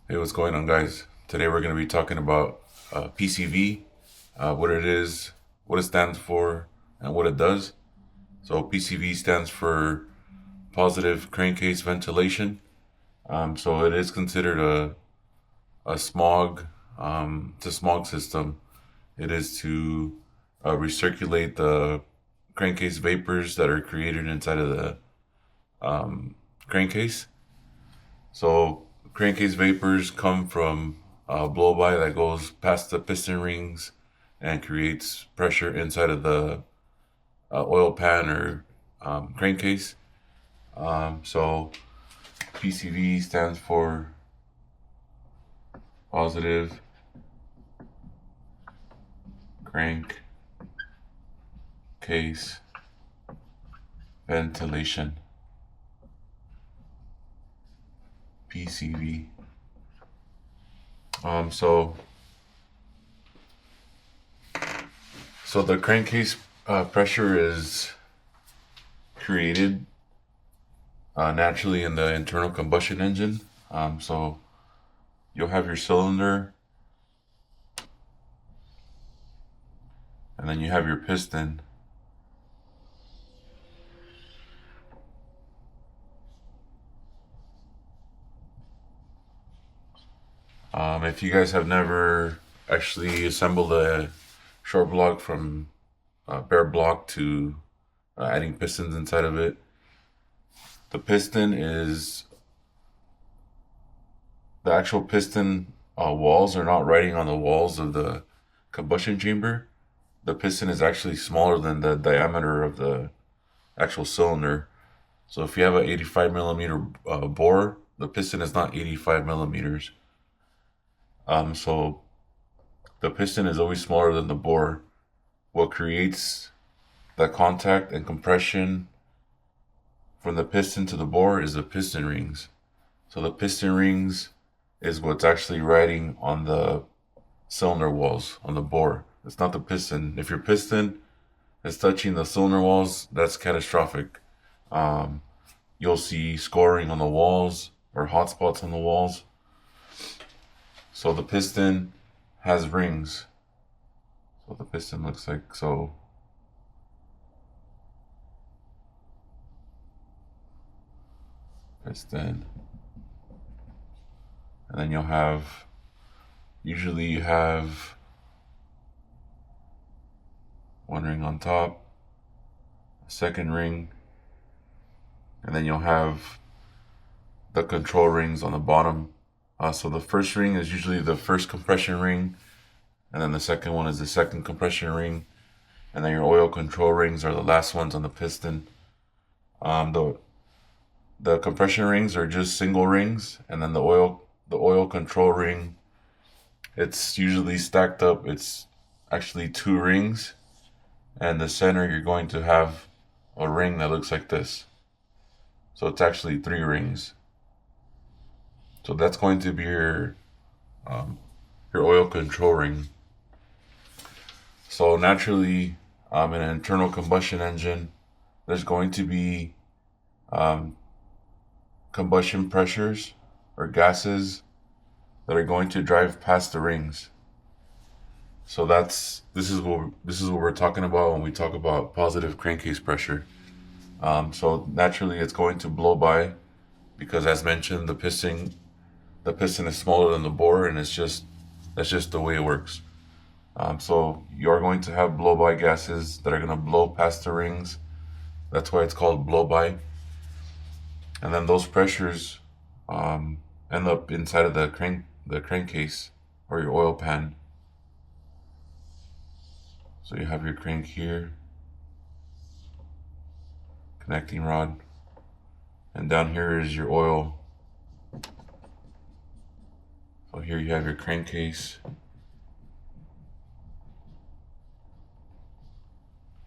Hey, what's going on, guys? Today we're going to be talking about PCV, what it is, what it stands for, and what it does. So, PCV stands for positive crankcase ventilation. So, it is considered a smog, it's a smog system. It is to recirculate the crankcase vapors that are created inside of the crankcase. So crankcase vapors come from blow by that goes past the piston rings and creates pressure inside of the oil pan or crankcase. So PCV stands for positive crankcase ventilation. PCV. Um, so so the crankcase pressure is created naturally in the internal combustion engine. So you'll have your cylinder, and then you have your piston. If you guys have never actually assembled a short block from bare block to adding pistons inside of it, the piston is the actual piston walls are not riding on the walls of the combustion chamber. The piston is actually smaller than the diameter of the actual cylinder. So if you have an 85 millimeter bore, the piston is not 85 millimeters. So the piston is always smaller than the bore. What creates the contact and compression from the piston to the bore is the piston rings. So the piston rings is what's actually riding on the cylinder walls on the bore. It's not the piston. If your piston is touching the cylinder walls, that's catastrophic. Um, you'll see scoring on the walls or hot spots on the walls. So the piston has rings. So the piston looks like so. Piston. And then you'll have, usually you have one ring on top, a second ring, and then you'll have the control rings on the bottom. So the first ring is usually the first compression ring, and then the second one is the second compression ring, and then your oil control rings are the last ones on the piston. Um, the the compression rings are just single rings, and then the oil control ring, it's usually stacked up. It's actually two rings, and the center you're going to have a ring that looks like this. So it's actually three rings. So that's going to be um, your oil control ring. So naturally, in an internal combustion engine, there's going to be um, combustion pressures or gases that are going to drive past the rings. So this is what we're talking about when we talk about positive crankcase pressure. So naturally, it's going to blow by because, as mentioned, the piston is smaller than the bore, and that's just the way it works. So you're going to have blow by gases that are going to blow past the rings. That's why it's called blow by. And then those pressures end up inside of the crankcase or your oil pan. So you have your crank here, connecting rod, and down here is your oil. So here you have your crankcase,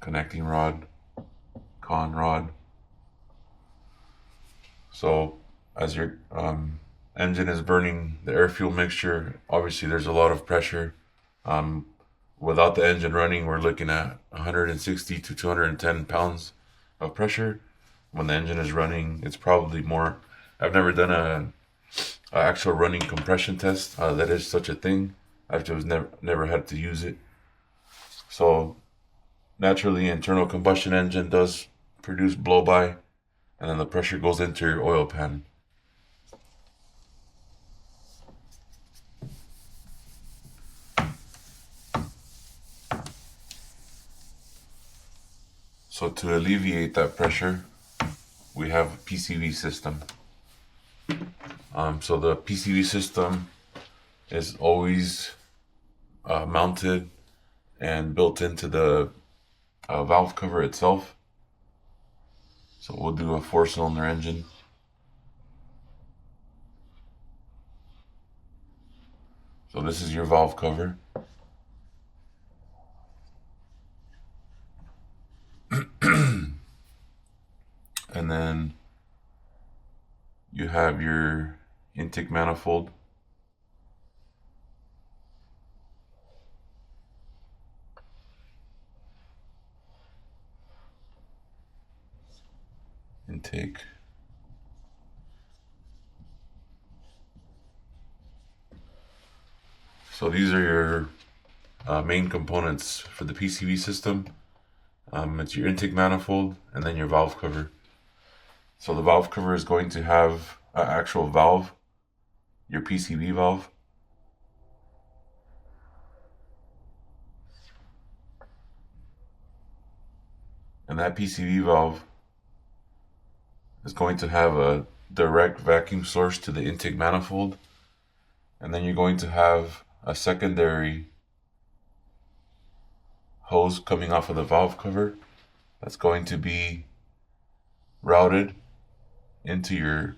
connecting rod, con rod. So as your engine is burning the air fuel mixture, obviously there's a lot of pressure. Um, Without the engine running, we're looking at 160 to 210 pounds of pressure. When the engine is running, it's probably more. I've never done actual running compression test. That is such a thing. I've just never had to use it. So naturally, internal combustion engine does produce blow by, and then the pressure goes into your oil pan. So to alleviate that pressure, we have a PCV system. So the PCV system is always mounted and built into the valve cover itself. So we'll do a 4-cylinder engine. So this is your valve cover. And then you have your intake manifold. Intake. So these are your main components for the PCV system. It's your intake manifold and then your valve cover. So the valve cover is going to have an actual valve, your PCV valve. And that PCV valve is going to have a direct vacuum source to the intake manifold. And then you're going to have a secondary hose coming off of the valve cover that's going to be routed into your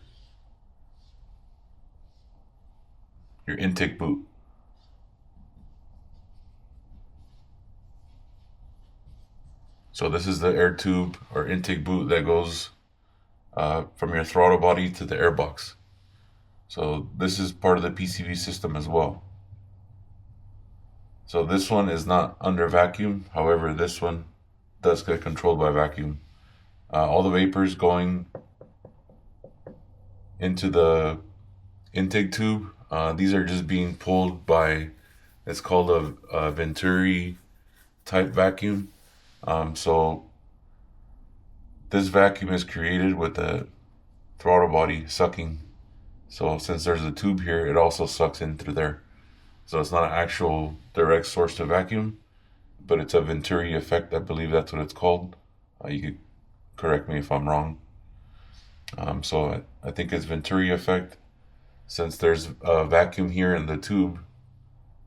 intake boot. So this is the air tube or intake boot that goes from your throttle body to the air box. So this is part of the PCV system as well. So this one is not under vacuum. However, this one does get controlled by vacuum. All the vapors going into the intake tube, these are just being pulled by, it's called a Venturi type vacuum. So this vacuum is created with the throttle body sucking. So since there's a tube here, it also sucks in through there. So it's not an actual direct source to vacuum, but it's a Venturi effect. I believe that's what it's called. You could correct me if I'm wrong. So I think it's Venturi effect. Since there's a vacuum here in the tube,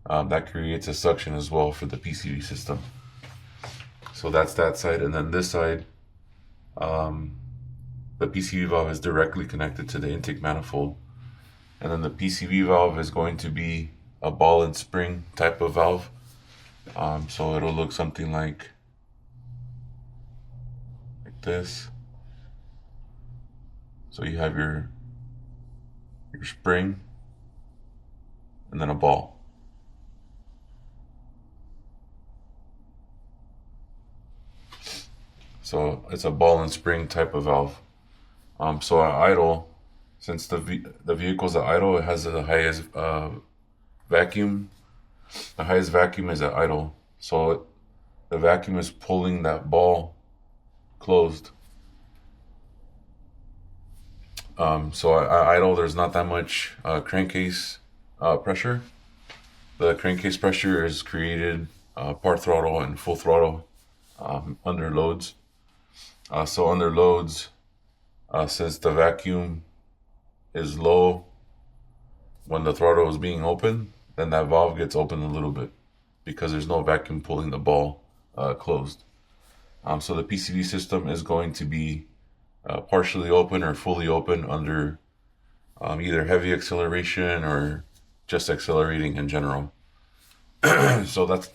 that creates a suction as well for the PCV system. So that's that side. And then this side, the PCV valve is directly connected to the intake manifold. And then the PCV valve is going to be a ball and spring type of valve. So it'll look something like this. So you have your spring and then a ball. So it's a ball and spring type of valve. So at idle, since the vehicle's at idle, it has the highest vacuum. The highest vacuum is at idle. So the vacuum is pulling that ball closed. So at idle, there's not that much crankcase pressure. The crankcase pressure is created part throttle and full throttle under loads. So under loads, since the vacuum is low when the throttle is being open, then that valve gets open a little bit because there's no vacuum pulling the ball closed. So the PCV system is going to be partially open or fully open under either heavy acceleration or just accelerating in general. So that's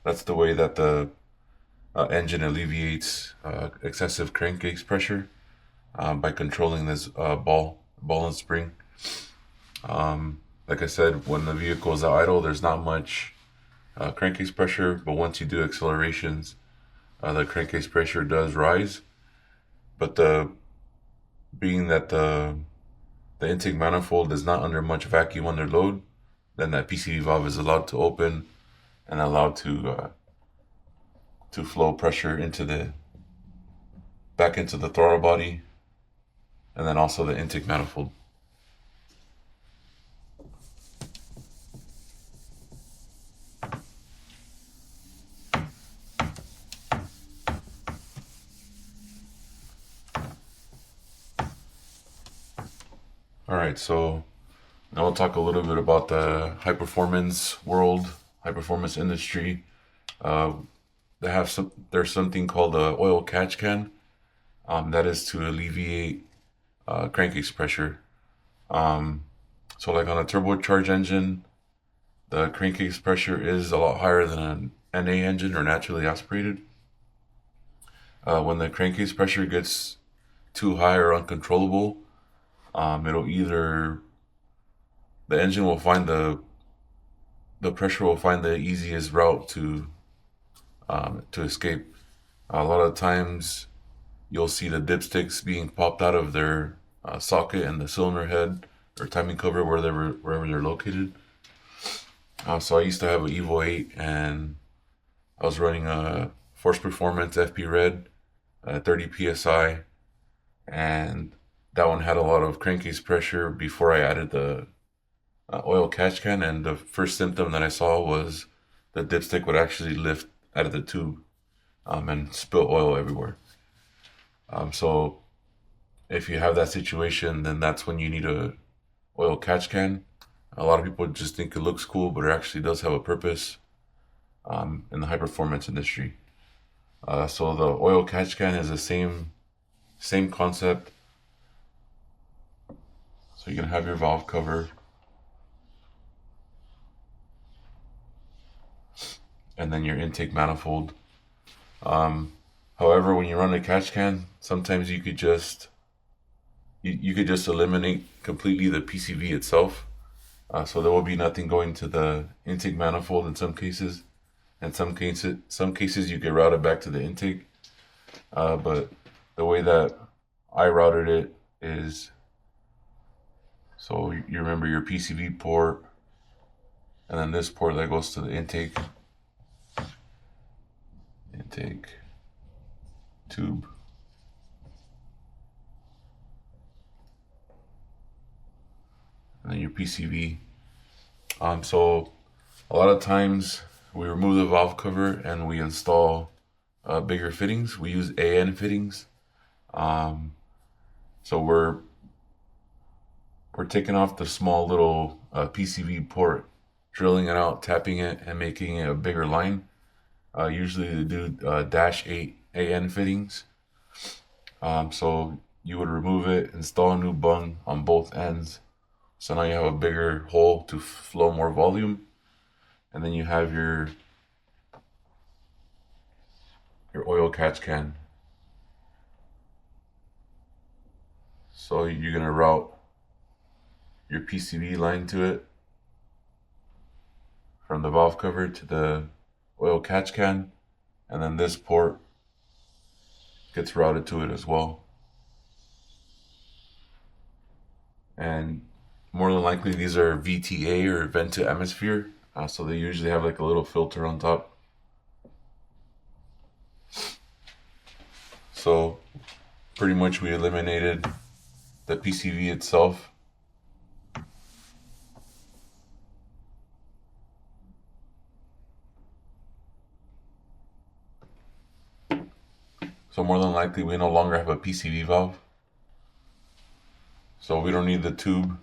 that's the way that the engine alleviates excessive crankcase pressure by controlling this ball and spring. Like I said, when the vehicle is idle, there's not much crankcase pressure, but once you do accelerations, the crankcase pressure does rise. But being that the the intake manifold is not under much vacuum under load, then that PCV valve is allowed to open and allowed to flow pressure into the back into the throttle body, and then also the intake manifold. Alright, so now we'll talk a little bit about the high performance world, high performance industry. There's something called the oil catch can. That is to alleviate crankcase pressure. So like on a turbocharged engine, the crankcase pressure is a lot higher than an NA engine or naturally aspirated. When the crankcase pressure gets too high or uncontrollable, it'll either the engine will find the pressure will find the easiest route to escape. A lot of times you'll see the dipsticks being popped out of their socket and the cylinder head or timing cover wherever they're located. So I used to have an Evo 8 and I was running a Force Performance FP Red 30 psi, and that one had a lot of crankcase pressure before I added the oil catch can, and the first symptom that I saw was the dipstick would actually lift out of the tube and spill oil everywhere. So if you have that situation, then that's when you need a oil catch can. A lot of people just think it looks cool, but it actually does have a purpose in the high performance industry. So the oil catch can is the same concept. So you can have your valve cover, and then your intake manifold. However, when you run a catch can, sometimes you could just eliminate completely the PCV itself. So there will be nothing going to the intake manifold in some cases. In some cases you get routed back to the intake. But the way that I routed it is, so you remember your PCV port, and then this port that goes to the intake tube. And then your PCV. So a lot of times we remove the valve cover and we install bigger fittings. We use AN fittings. So we're taking off the small little PCV port, drilling it out, tapping it, and making it a bigger line. Usually they do -8 AN fittings. So you would remove it, install a new bung on both ends. So now you have a bigger hole to flow more volume. And then you have your oil catch can. So you're gonna route your PCV line to it from the valve cover to the oil catch can, and then this port gets routed to it as well. And more than likely these are VTA or vent to atmosphere, so they usually have like a little filter on top. So pretty much we eliminated the PCV itself. So more than likely we no longer have a PCV valve. So we don't need the tube,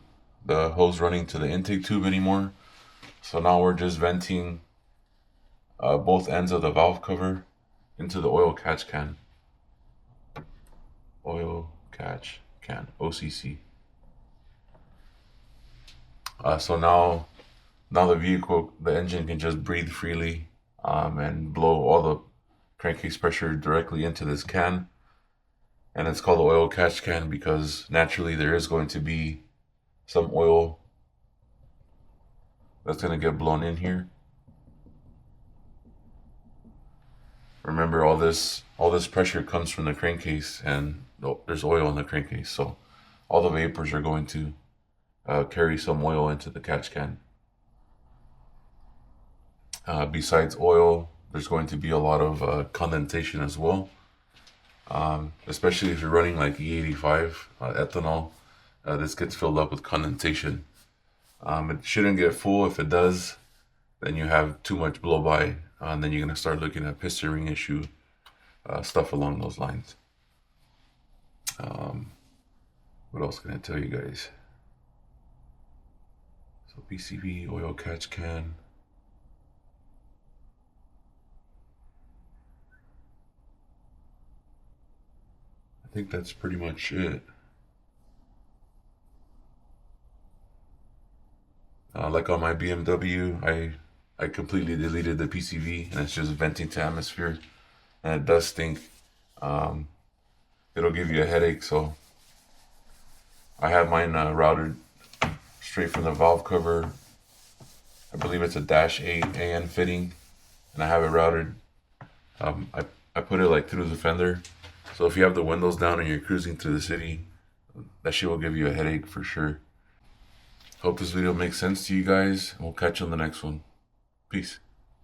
the hose running to the intake tube anymore. So now we're just venting both ends of the valve cover into the oil catch can. Oil catch can, OCC. So now the engine can just breathe freely and blow all the crankcase pressure directly into this can. And it's called the oil catch can because naturally there is going to be some oil that's going to get blown in here. Remember, all this pressure comes from the crankcase, and there's oil in the crankcase, so all the vapors are going to carry some oil into the catch can. Besides oil, there's going to be a lot of condensation as well. Especially if you're running like E85 ethanol, this gets filled up with condensation. It shouldn't get full. If it does, then you have too much blow by, and then you're going to start looking at piston ring issue, stuff along those lines. What else can I tell you guys? So PCV, oil catch can. I think that's pretty much it. Like on my BMW, I completely deleted the PCV, and it's just venting to atmosphere, and it does stink. It'll give you a headache, so I have mine routed straight from the valve cover. I believe it's a -8 AN fitting, and I have it routed. I put it like through the fender, so if you have the windows down and you're cruising through the city, that shit will give you a headache for sure. Hope this video makes sense to you guys, and we'll catch you on the next one. Peace.